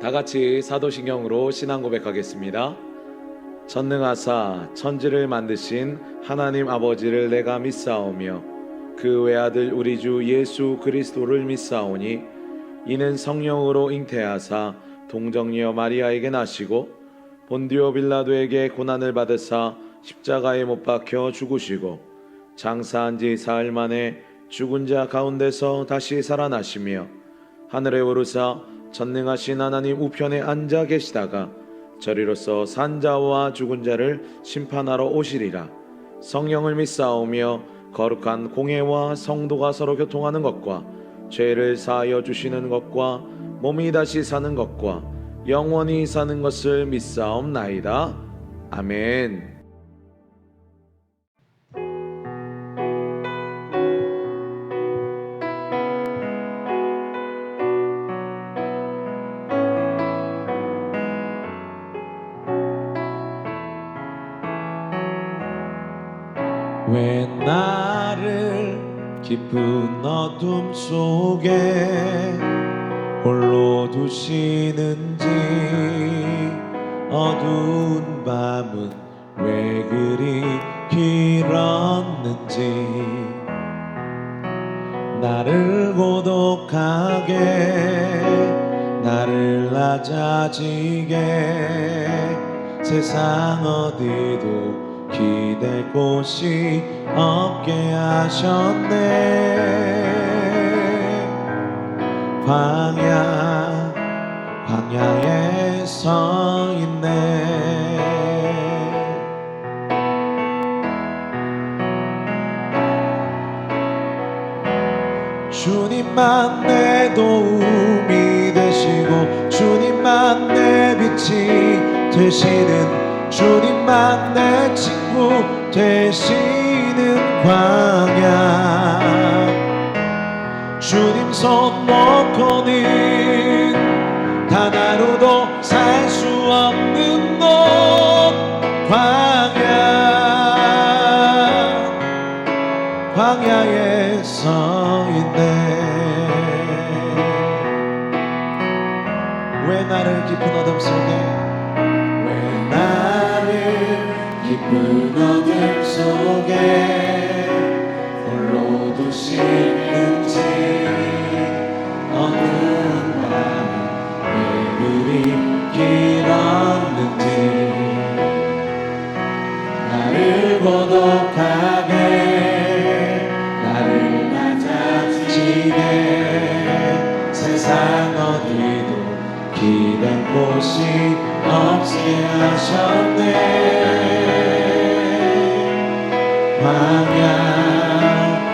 다 같이 사도신경으로 신앙 고백하겠습니다. 전능하사 천지를 만드신 하나님 아버지를 내가 믿사오며 그 외아들 우리 주 예수 그리스도를 믿사오니 이는 성령으로 잉태하사 동정녀 마리아에게 나시고 본디오 빌라도에게 고난을 받으사 십자가에 못 박혀 죽으시고 장사한 지 사흘 만에 죽은 자 가운데서 다시 살아나시며 하늘에 오르사 전능하신 하나님 우편에 앉아 계시다가 저리로서 산자와 죽은 자를 심판하러 오시리라. 성령을 믿사오며 거룩한 공회와 성도가 서로 교통하는 것과 죄를 사하여 주시는 것과 몸이 다시 사는 것과 영원히 사는 것을 믿사옵나이다. 아멘. 왜 나를 깊은 어둠 속에 홀로 두시는지, 어두운 밤은 왜 그리 길었는지, 나를 고독하게, 나를 낮아지게 세상 어디도 기댈 곳이 없게 하셨네. 광야에 서 있네. 주님만 내 도움이 되시고 주님만 내 빛이 되시는, 주님만 내 친구 되시는 광야. 주님 손 놓고는 단 하루도 살 수 없는 곳, 광야에 서 있네. 왜 나를 깊은 어둠 속에, 깊은 어둠 속에 홀로 두시는지, 어두운 밤은 왜 그리 길었는지, 나를 고독하게, 나를 낮아지게 세상 어디도 기댈 곳이 없게 하셨네.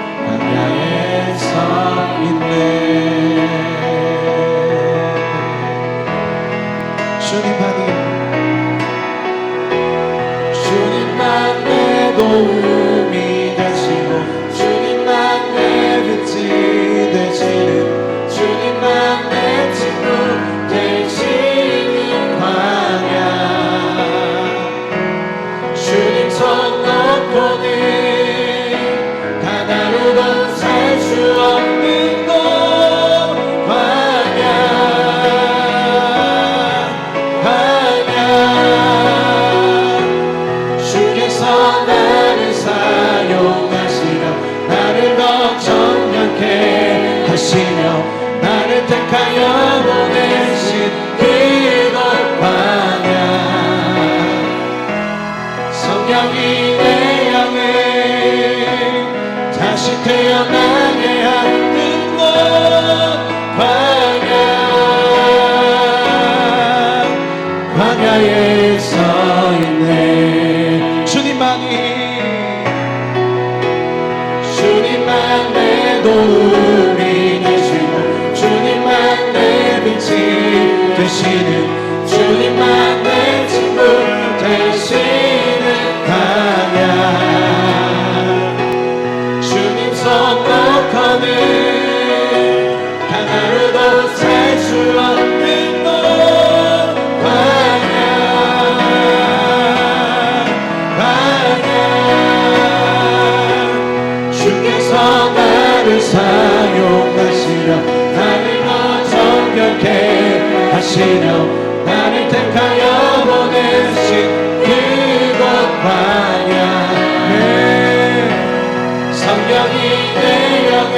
광야에 서 있네. 주님만 내 도움이 되시고 주님만 내 빛이 되시는, 주님만 내 친구 되시는 광야. 주님 손 놓고는 단 하루도 살 수 없는 곳, 광야. 주께서 나를 사용하시며 나를 더 정결케 하시며 나를 택하여 보내신 그곳 광야. 성령이 내 영을 다시 태어나게 하는 곳, 광야에 서 있네. 주님만 내 도움이 되시고 주님만 내 빛이 되시는, 주님만 내 친구 되시는 광야. 주님 손 놓고는 단 하루도 살 수 없는 곳, 광야. 주께서 나를 사용하시며 나를 더 정결케 하시며 하시려 나를 택하여 보내신 그곳 광야 성령이 내 영을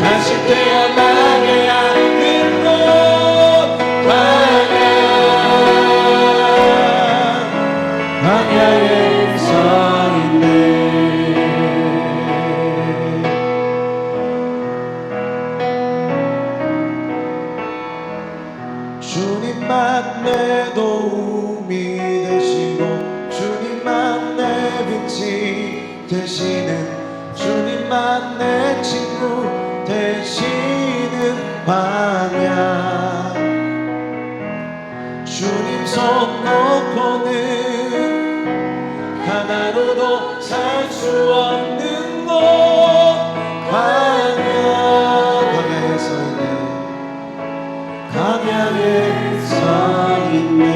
다시 태어나게 하는 곳 광야에 서 있네. 주님만 내 도움이 되시고 주님만 내 빛이 되시는 주님만 내 친구 되시는 광야 주님 손 놓고는 하나로도 살 수 없는 곳 광야에 서 있네 광야에 서 있네.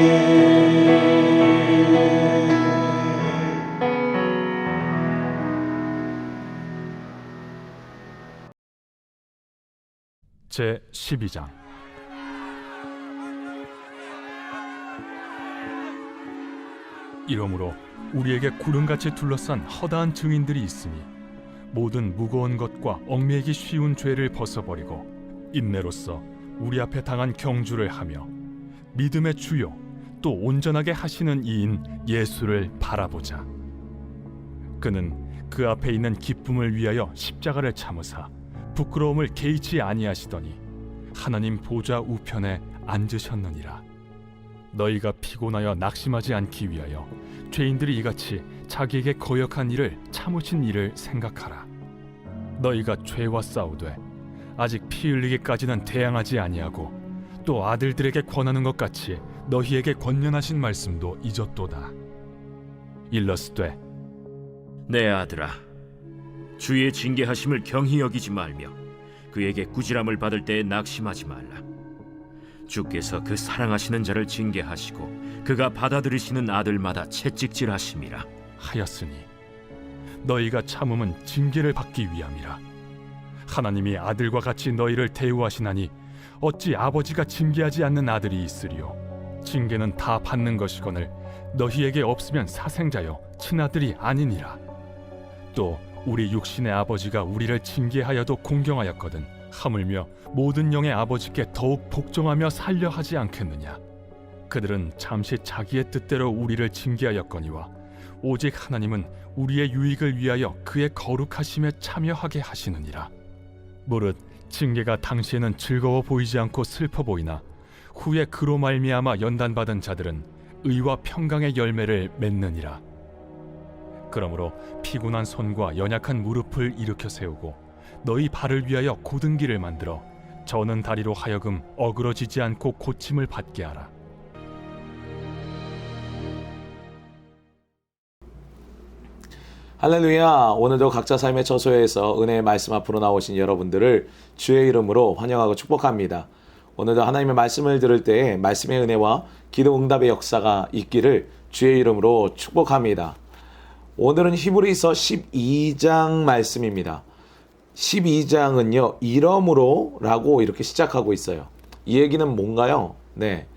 제 12장 이러므로 우리에게 구름같이 둘러싼 허다한 증인들이 있으니 모든 무거운 것과 얽매이기 쉬운 죄를 벗어버리고 인내로써 우리 앞에 당한 경주를 하며 믿음의 주요 또 온전하게 하시는 이인 예수를 바라보자. 그는 그 앞에 있는 기쁨을 위하여 십자가를 참으사 부끄러움을 개의치 아니하시더니 하나님 보좌 우편에 앉으셨느니라. 너희가 피곤하여 낙심하지 않기 위하여 죄인들이 이같이 자기에게 거역한 일을 참으신 일을 생각하라. 너희가 죄와 싸우되 아직 피 흘리기까지는 대항하지 아니하고 또 아들들에게 권하는 것 같이 너희에게 권면하신 말씀도 잊었도다. 일러스되 내 아들아, 주의 징계하심을 경히 여기지 말며 그에게 꾸지람을 받을 때에 낙심하지 말라. 주께서 그 사랑하시는 자를 징계하시고 그가 받아들이시는 아들마다 채찍질하심이라 하였으니 너희가 참음은 징계를 받기 위함이라. 하나님이 아들과 같이 너희를 대우하시나니 어찌 아버지가 징계하지 않는 아들이 있으리요. 징계는 다 받는 것이거늘 너희에게 없으면 사생자여 친아들이 아니니라. 또 우리 육신의 아버지가 우리를 징계하여도 공경하였거든 하물며 모든 영의 아버지께 더욱 복종하며 살려 하지 않겠느냐. 그들은 잠시 자기의 뜻대로 우리를 징계하였거니와 오직 하나님은 우리의 유익을 위하여 그의 거룩하심에 참여하게 하시느니라. 무릇 징계가 당시에는 즐거워 보이지 않고 슬퍼 보이나 후에 그로 말미암아 연단받은 자들은 의와 평강의 열매를 맺느니라. 그러므로 피곤한 손과 연약한 무릎을 일으켜 세우고 너희 발을 위하여 곧은 길을 만들어 저는 다리로 하여금 어그러지지 않고 고침을 받게 하라. 할렐루야. 오늘도 각자 삶의 처소에서 은혜의 말씀 앞으로 나오신 여러분들을 주의 이름으로 환영하고 축복합니다. 오늘도 하나님의 말씀을 들을 때 말씀의 은혜와 기도 응답의 역사가 있기를 주의 이름으로 축복합니다. 오늘은 히브리서 12장 말씀입니다. 12장은요 이러므로 라고 이렇게 시작하고 있어요. 이 얘기는 뭔가요? 네,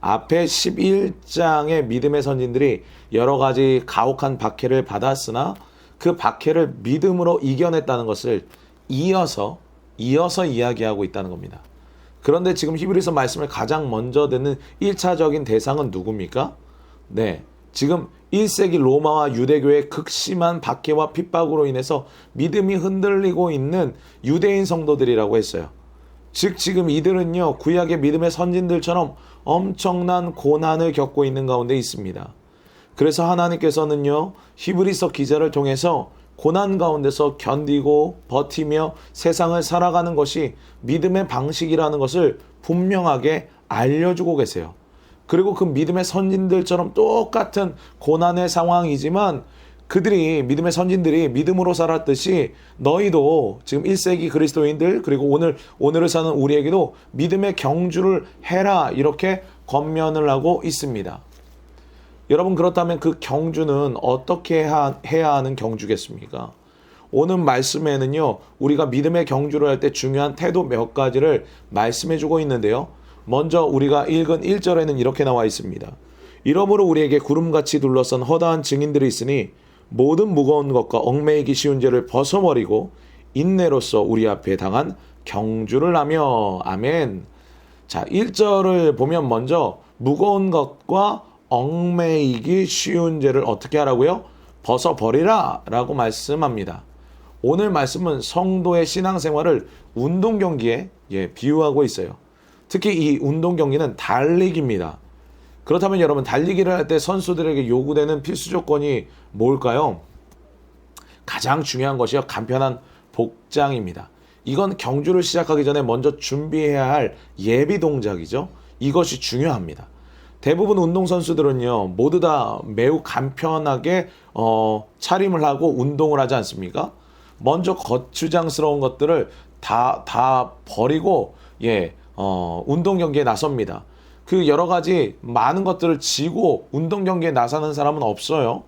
앞에 11장의 믿음의 선진들이 여러 가지 가혹한 박해를 받았으나 그 박해를 믿음으로 이겨냈다는 것을 이어서 이야기하고 있다는 겁니다. 그런데 지금 히브리서 말씀을 가장 먼저 듣는 1차적인 대상은 누굽니까? 네, 지금 1세기 로마와 유대교의 극심한 박해와 핍박으로 인해서 믿음이 흔들리고 있는 유대인 성도들이라고 했어요. 즉 지금 이들은요 구약의 믿음의 선진들처럼 엄청난 고난을 겪고 있는 가운데 있습니다. 그래서 하나님께서는요 히브리서 기자를 통해서 고난 가운데서 견디고 버티며 세상을 살아가는 것이 믿음의 방식이라는 것을 분명하게 알려주고 계세요. 그리고 그 믿음의 선진들처럼 똑같은 고난의 상황이지만 믿음의 선진들이 믿음으로 살았듯이 너희도 지금 1세기 그리스도인들 그리고 오늘을 사는 우리에게도 믿음의 경주를 해라 이렇게 권면을 하고 있습니다. 여러분 그렇다면 그 경주는 어떻게 해야 하는 경주겠습니까? 오늘 말씀에는요 우리가 믿음의 경주를 할 때 중요한 태도 몇 가지를 말씀해 주고 있는데요. 먼저 우리가 읽은 1절에는 이렇게 나와 있습니다. 이러므로 우리에게 구름같이 둘러싼 허다한 증인들이 있으니 모든 무거운 것과 얽매이기 쉬운 죄를 벗어버리고 인내로서 우리 앞에 당한 경주를 하며. 아멘. 자, 1절을 보면 먼저 무거운 것과 얽매이기 쉬운 죄를 어떻게 하라고요? 벗어버리라 라고 말씀합니다. 오늘 말씀은 성도의 신앙생활을 운동 경기에 비유하고 있어요. 특히 이 운동 경기는 달리기입니다. 그렇다면 여러분, 달리기를 할 때 선수들에게 요구되는 필수 조건이 뭘까요? 가장 중요한 것이요, 간편한 복장입니다. 이건 경주를 시작하기 전에 먼저 준비해야 할 예비 동작이죠. 이것이 중요합니다. 대부분 운동선수들은요, 모두 다 매우 간편하게 차림을 하고 운동을 하지 않습니까? 먼저 거추장스러운 것들을 다 버리고 운동 경기에 나섭니다. 그 여러 가지 많은 것들을 지고 운동 경기에 나서는 사람은 없어요.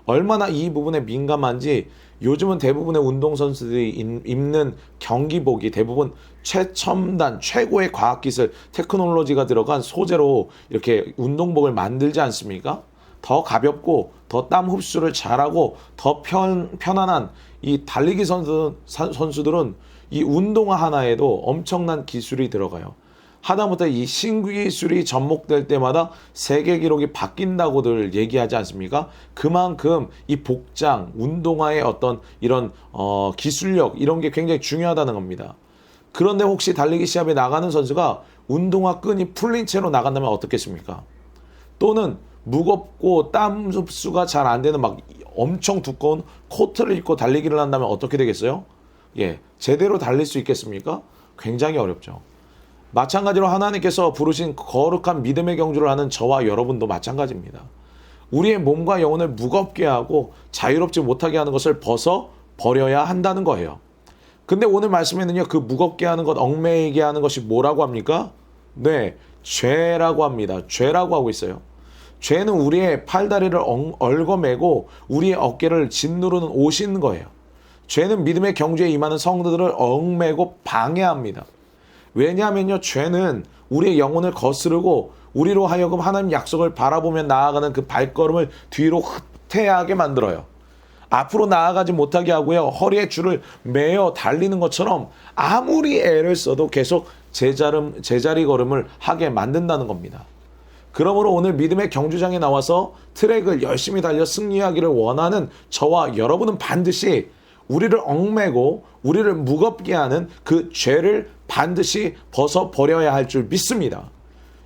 얼마나 이 부분에 민감한지 요즘은 대부분의 운동선수들이 입는 경기복이 대부분 최첨단, 최고의 과학기술, 테크놀로지가 들어간 소재로 이렇게 운동복을 만들지 않습니까? 더 가볍고 더 땀 흡수를 잘하고 더 편안한 이 달리기 선수들은 이 운동화 하나에도 엄청난 기술이 들어가요. 하다못해 이 신기술이 접목될 때마다 세계 기록이 바뀐다고들 얘기하지 않습니까? 그만큼 이 복장, 운동화의 어떤 이런 기술력, 이런 게 굉장히 중요하다는 겁니다. 그런데 혹시 달리기 시합에 나가는 선수가 운동화 끈이 풀린 채로 나간다면 어떻겠습니까? 또는 무겁고 땀 흡수가 잘 안 되는 막 엄청 두꺼운 코트를 입고 달리기를 한다면 어떻게 되겠어요? 제대로 달릴 수 있겠습니까? 굉장히 어렵죠. 마찬가지로 하나님께서 부르신 거룩한 믿음의 경주를 하는 저와 여러분도 마찬가지입니다. 우리의 몸과 영혼을 무겁게 하고 자유롭지 못하게 하는 것을 벗어버려야 한다는 거예요. 근데 오늘 말씀에는요, 그 무겁게 하는 것, 얽매이게 하는 것이 뭐라고 합니까? 죄라고 합니다. 죄라고 하고 있어요. 죄는 우리의 팔다리를 얽어매고 우리의 어깨를 짓누르는 옷인 거예요. 죄는 믿음의 경주에 임하는 성도들을 얽매고 방해합니다. 왜냐하면요, 죄는 우리의 영혼을 거스르고 우리로 하여금 하나님 약속을 바라보며 나아가는 그 발걸음을 뒤로 후퇴하게 만들어요. 앞으로 나아가지 못하게 하고요, 허리에 줄을 매어 달리는 것처럼 아무리 애를 써도 계속 제자리 걸음을 하게 만든다는 겁니다. 그러므로 오늘 믿음의 경주장에 나와서 트랙을 열심히 달려 승리하기를 원하는 저와 여러분은 반드시 우리를 얽매고 우리를 무겁게 하는 그 죄를 반드시 벗어버려야 할 줄 믿습니다.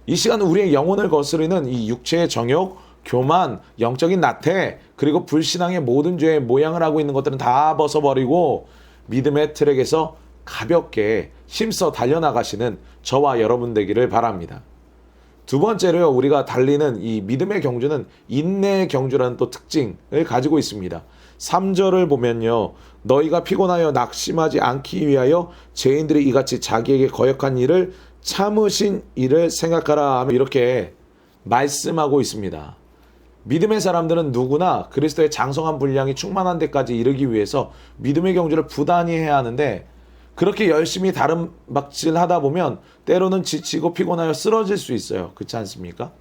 이 시간 우리의 영혼을 거스르는 이 육체의 정욕, 교만, 영적인 나태, 그리고 불신앙의 모든 죄의 모양을 하고 있는 것들은 다 벗어버리고 믿음의 트랙에서 가볍게 힘써 달려나가시는 저와 여러분 되기를 바랍니다. 두 번째로요, 우리가 달리는 이 믿음의 경주는 인내의 경주라는 또 특징을 가지고 있습니다. 3절을 보면요, 너희가 피곤하여 낙심하지 않기 위하여 죄인들이 이같이 자기에게 거역한 일을 참으신 일을 생각하라 하며 이렇게 말씀하고 있습니다. 믿음의 사람들은 누구나 그리스도의 장성한 분량이 충만한 데까지 이르기 위해서 믿음의 경주를 부단히 해야 하는데, 그렇게 열심히 다름박질 하다 보면 때로는 지치고 피곤하여 쓰러질 수 있어요. 그렇지 않습니까?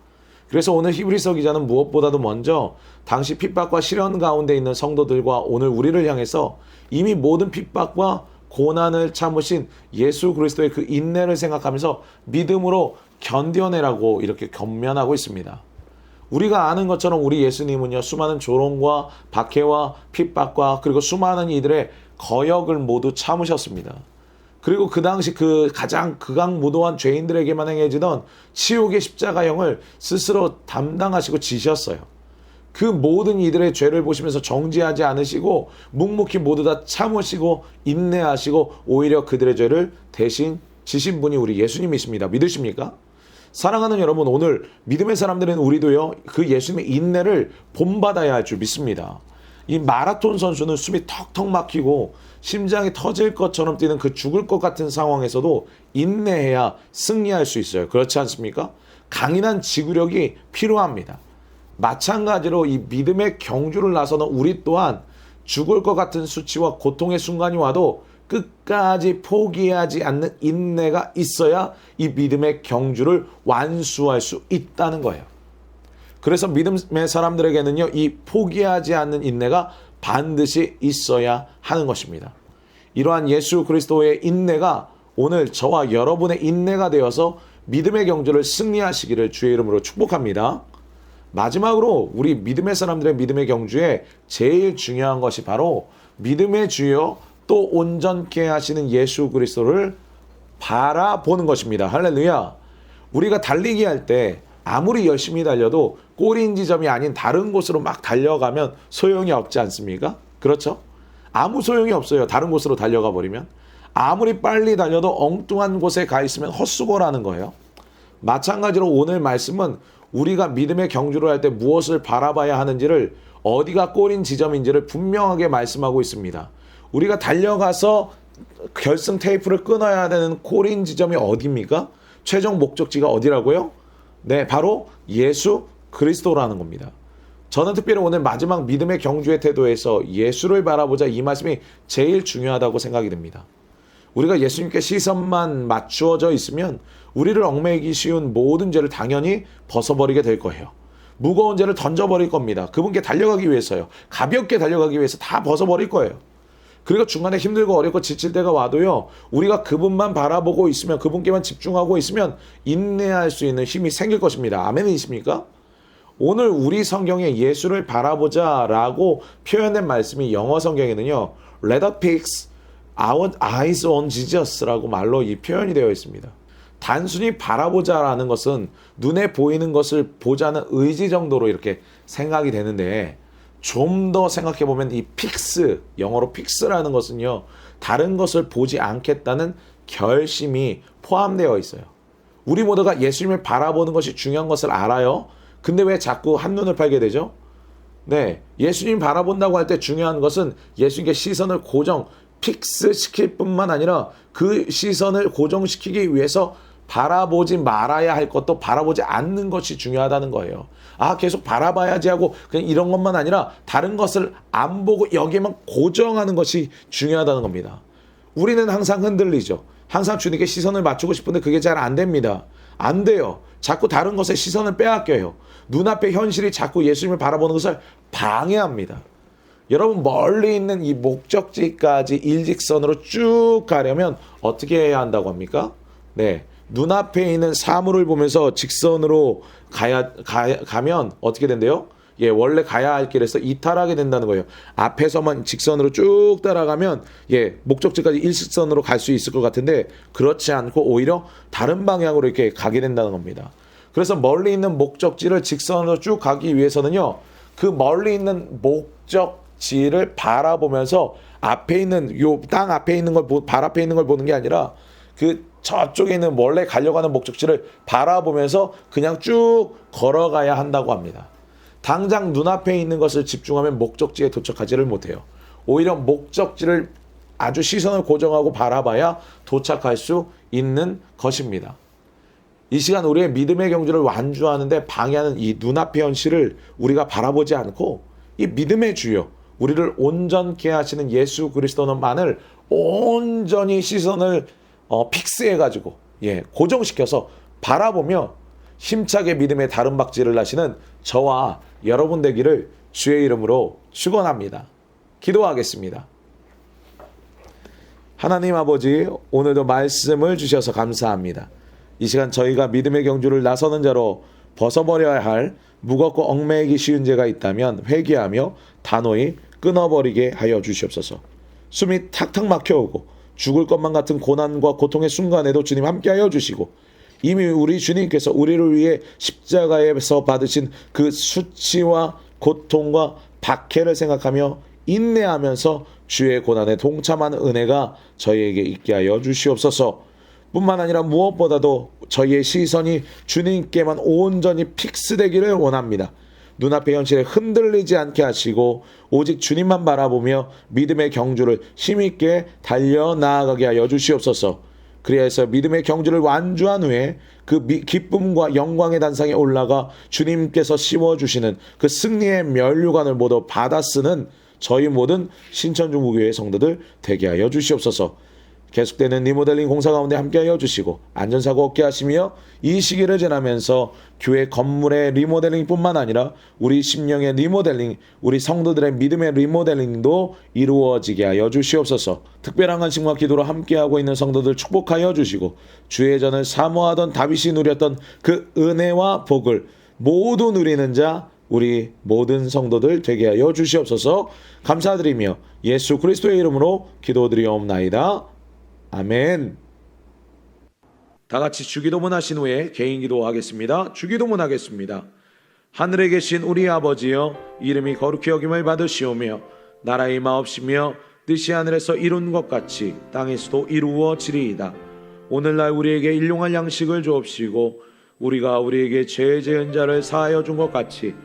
그래서 오늘 히브리서 기자는 무엇보다도 먼저 당시 핍박과 시련 가운데 있는 성도들과 오늘 우리를 향해서 이미 모든 핍박과 고난을 참으신 예수 그리스도의 그 인내를 생각하면서 믿음으로 견뎌내라고 이렇게 권면하고 있습니다. 우리가 아는 것처럼 우리 예수님은요, 수많은 조롱과 박해와 핍박과 그리고 수많은 이들의 거역을 모두 참으셨습니다. 그리고 그 당시 그 가장 극악무도한 죄인들에게만 행해지던 치욕의 십자가형을 스스로 담당하시고 지셨어요. 그 모든 이들의 죄를 보시면서 정죄하지 않으시고 묵묵히 모두 다 참으시고 인내하시고 오히려 그들의 죄를 대신 지신 분이 우리 예수님이십니다. 믿으십니까? 사랑하는 여러분, 오늘 믿음의 사람들은 우리도요, 그 예수님의 인내를 본받아야 할 줄 믿습니다. 이 마라톤 선수는 숨이 턱턱 막히고 심장이 터질 것처럼 뛰는 그 죽을 것 같은 상황에서도 인내해야 승리할 수 있어요. 그렇지 않습니까? 강인한 지구력이 필요합니다. 마찬가지로 이 믿음의 경주를 나서는 우리 또한 죽을 것 같은 수치와 고통의 순간이 와도 끝까지 포기하지 않는 인내가 있어야 이 믿음의 경주를 완수할 수 있다는 거예요. 그래서 믿음의 사람들에게는요, 이 포기하지 않는 인내가 반드시 있어야 하는 것입니다. 이러한 예수 그리스도의 인내가 오늘 저와 여러분의 인내가 되어서 믿음의 경주를 승리하시기를 주의 이름으로 축복합니다. 마지막으로 우리 믿음의 사람들의 믿음의 경주에 제일 중요한 것이 바로 믿음의 주여 또 온전케 하시는 예수 그리스도를 바라보는 것입니다. 할렐루야. 우리가 달리기 할 때 아무리 열심히 달려도 꼬린 지점이 아닌 다른 곳으로 막 달려가면 소용이 없지 않습니까? 그렇죠? 아무 소용이 없어요. 다른 곳으로 달려가 버리면. 아무리 빨리 달려도 엉뚱한 곳에 가 있으면 헛수고라는 거예요. 마찬가지로 오늘 말씀은 우리가 믿음의 경주를 할 때 무엇을 바라봐야 하는지를, 어디가 꼬린 지점인지를 분명하게 말씀하고 있습니다. 우리가 달려가서 결승 테이프를 끊어야 되는 꼬린 지점이 어디입니까? 최종 목적지가 어디라고요? 네, 바로 예수 그리스도라는 겁니다. 저는 특별히 오늘 마지막 믿음의 경주의 태도에서 예수를 바라보자, 이 말씀이 제일 중요하다고 생각이 듭니다. 우리가 예수님께 시선만 맞추어져 있으면 우리를 얽매이기 쉬운 모든 죄를 당연히 벗어버리게 될 거예요. 무거운 죄를 던져버릴 겁니다. 그분께 달려가기 위해서요. 가볍게 달려가기 위해서 다 벗어버릴 거예요. 그리고 중간에 힘들고 어렵고 지칠 때가 와도요, 우리가 그분만 바라보고 있으면, 그분께만 집중하고 있으면 인내할 수 있는 힘이 생길 것입니다. 아멘이십니까? 오늘 우리 성경에 예수를 바라보자 라고 표현된 말씀이 영어 성경에는요, Let us fix our eyes on Jesus 라고 말로 이 표현이 되어 있습니다. 단순히 바라보자라는 것은 눈에 보이는 것을 보자는 의지 정도로 이렇게 생각이 되는데, 좀 더 생각해 보면 이 픽스, 영어로 픽스라는 것은요, 다른 것을 보지 않겠다는 결심이 포함되어 있어요. 우리 모두가 예수님을 바라보는 것이 중요한 것을 알아요. 근데 왜 자꾸 한눈을 팔게 되죠? 네, 예수님 바라본다고 할 때 중요한 것은 예수님께 시선을 픽스 시킬 뿐만 아니라 그 시선을 고정시키기 위해서 바라보지 말아야 할 것도 바라보지 않는 것이 중요하다는 거예요. 아, 계속 바라봐야지 하고 그냥 이런 것만 아니라 다른 것을 안 보고 여기에만 고정하는 것이 중요하다는 겁니다. 우리는 항상 흔들리죠. 항상 주님께 시선을 맞추고 싶은데 그게 잘 안 됩니다. 안 돼요. 자꾸 다른 것에 시선을 빼앗겨요. 눈앞의 현실이 자꾸 예수님을 바라보는 것을 방해합니다. 여러분, 멀리 있는 이 목적지까지 일직선으로 쭉 가려면 어떻게 해야 한다고 합니까? 네, 눈앞에 있는 사물을 보면서 직선으로 가면 어떻게 된대요? 예, 원래 가야 할 길에서 이탈하게 된다는 거예요. 앞에서만 직선으로 쭉 따라가면 예, 목적지까지 일직선으로 갈 수 있을 것 같은데 그렇지 않고 오히려 다른 방향으로 이렇게 가게 된다는 겁니다. 그래서 멀리 있는 목적지를 직선으로 쭉 가기 위해서는요, 그 멀리 있는 목적지를 바라보면서 앞에 있는 요 땅 앞에 있는 걸 발 앞에 있는 걸 보는 게 아니라 그 저쪽에 있는 원래 가려고 하는 목적지를 바라보면서 그냥 쭉 걸어가야 한다고 합니다. 당장 눈앞에 있는 것을 집중하면 목적지에 도착하지를 못해요. 오히려 목적지를 아주 시선을 고정하고 바라봐야 도착할 수 있는 것입니다. 이 시간 우리의 믿음의 경주를 완주하는데 방해하는 이 눈앞의 현실을 우리가 바라보지 않고 이 믿음의 주여, 우리를 온전케 하시는 예수 그리스도만을 온전히 시선을 픽스해가지고 고정시켜서 바라보며 힘차게 믿음의 다름박질을 하시는 저와 여러분 되기를 주의 이름으로 축원합니다. 기도하겠습니다. 하나님 아버지, 오늘도 말씀을 주셔서 감사합니다. 이 시간 저희가 믿음의 경주를 나서는 자로 벗어버려야 할 무겁고 얽매이기 쉬운 죄가 있다면 회개하며 단호히 끊어버리게 하여 주시옵소서. 숨이 탁탁 막혀오고 죽을 것만 같은 고난과 고통의 순간에도 주님 함께하여 주시고, 이미 우리 주님께서 우리를 위해 십자가에서 받으신 그 수치와 고통과 박해를 생각하며 인내하면서 주의 고난에 동참하는 은혜가 저희에게 있게 하여 주시옵소서. 뿐만 아니라 무엇보다도 저희의 시선이 주님께만 온전히 픽스되기를 원합니다. 눈앞의 현실에 흔들리지 않게 하시고 오직 주님만 바라보며 믿음의 경주를 힘있게 달려나가게 하여 주시옵소서. 그리하여서 믿음의 경주를 완주한 후에 그 기쁨과 영광의 단상에 올라가 주님께서 씌워주시는 그 승리의 면류관을 모두 받아 쓰는 저희 모든 신천중부교회 성도들 되게 하여 주시옵소서. 계속되는 리모델링 공사 가운데 함께하여 주시고 안전사고 없게 하시며 이 시기를 지나면서 교회 건물의 리모델링뿐만 아니라 우리 심령의 리모델링, 우리 성도들의 믿음의 리모델링도 이루어지게 하여 주시옵소서. 특별한 간식과 기도로 함께하고 있는 성도들 축복하여 주시고 주의 전을 사모하던 다윗이 누렸던 그 은혜와 복을 모두 누리는 자 우리 모든 성도들 되게 하여 주시옵소서. 감사드리며 예수 그리스도의 이름으로 기도드리옵나이다. 아멘. 다 같이 주기도문 하신 후에 개인 기도하겠습니다. 주기도문 하겠습니다. 하늘에 계신 우리 아버지여, 이름이 거룩히 여김을 받으시오며 나라의 마옵시며 뜻이 하늘에서 이룬 것 같이 땅에서도 이루어지리이다. 오늘날 우리에게 일용할 양식을 주옵시고 우리가 우리에게 죄 지은 자를 사하여 준 것 같이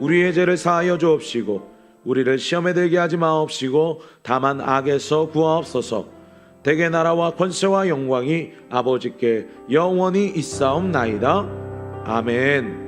우리의 죄를 사하여 주옵시고 우리를 시험에 들게 하지 마옵시고 다만 악에서 구하옵소서. 대개 나라와 권세와 영광이 아버지께 영원히 있사옵나이다. 아멘.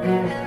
네.